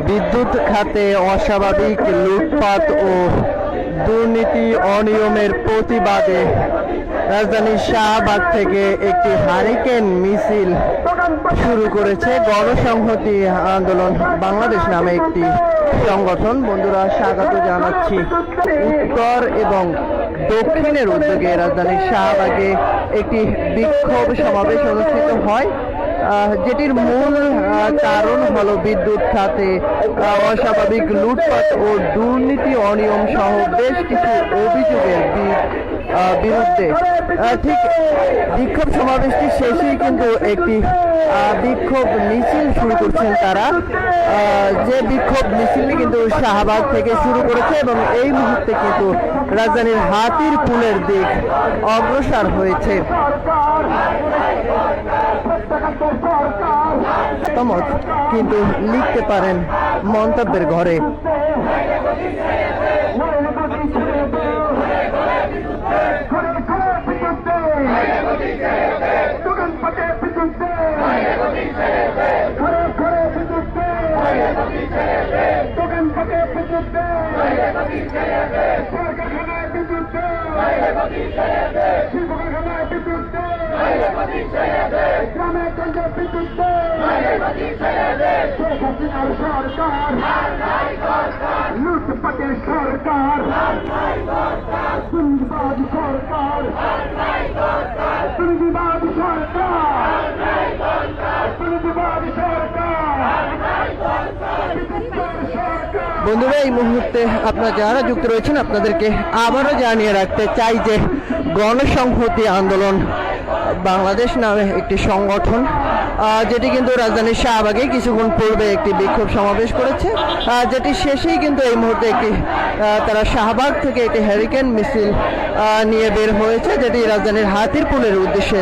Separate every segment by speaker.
Speaker 1: বিদ্যুৎ খাতে অস্বাভাবিক লুটপাট ও দুর্নীতি অনিয়মের প্রতিবাদে রাজধানীর শাহবাগ থেকে একটি হারিকেন মিছিল শুরু করেছে গণসংহতি আন্দোলন বাংলাদেশ নামে একটি সংগঠন। বন্ধুরা, স্বাগত জানাচ্ছি। উত্তর এবং দক্ষিণের উদ্যোগে রাজধানীর শাহবাগে একটি বিক্ষোভ সমাবেশ অনুষ্ঠিত হয়, যেটির মূল কারণ হলো বিদ্যুৎ খাতে অস্বাভাবিক লুটপাট ও দুর্নীতি অনিয়ম সহ বেশ কিছু অভিযোগের বিরুদ্ধে। ঠিক বিক্ষোভ সমাবেশটি শেষেই কিন্তু একটি বিক্ষোভ মিছিল শুরু করছেন তারা, যে বিক্ষোভ মিছিলটি কিন্তু শাহবাগ থেকে শুরু করেছে এবং এই মুহূর্তে কিন্তু রাজধানীর হাতির পুলের দিক অগ্রসর হয়েছে। মতামত কিন্তু লিখতে পারেন মন্তব্যের ঘরে।
Speaker 2: লুটপাটের সরকার, দুর্নীতিবাদী সরকার, দুর্নীতিবাদী সরকার, দুর্নীতিবাদী সরকার।
Speaker 1: বন্ধুরা, এই মুহূর্তে আপনারা যারা যুক্ত রয়েছেন আপনাদেরকে আবারও জানিয়ে রাখতে চাই যে গণসংহতি আন্দোলন বাংলাদেশ নামে একটি সংগঠন, যেটি কিন্তু রাজধানীর শাহবাগে কিছুক্ষণ পূর্বে একটি বিক্ষোভ সমাবেশ করেছে, যেটি শেষেই কিন্তু এই মুহূর্তে একটি তারা শাহবাগ থেকে একটি হ্যারিকেন মিছিল নিয়ে বের হয়েছে, যেটি রাজধানীর হাতির পুলের উদ্দেশ্যে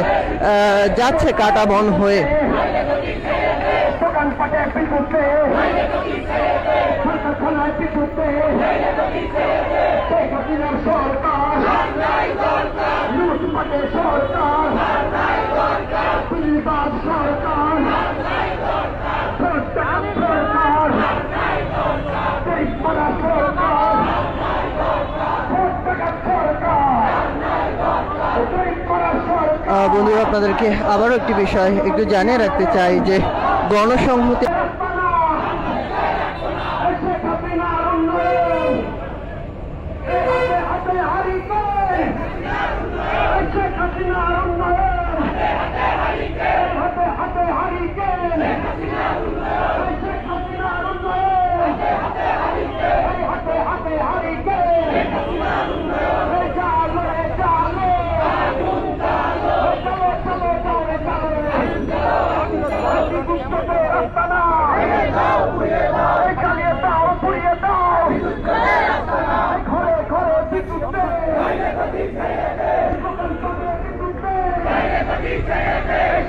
Speaker 1: যাচ্ছে কাটাবন হয়ে। বন্ধুরা, আপনাদেরকে আবারও একটি বিষয় একটু জানিয়ে রাখতে চাই যে গণসংহতি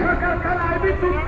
Speaker 2: সরকার খানায় বিদ্যুৎ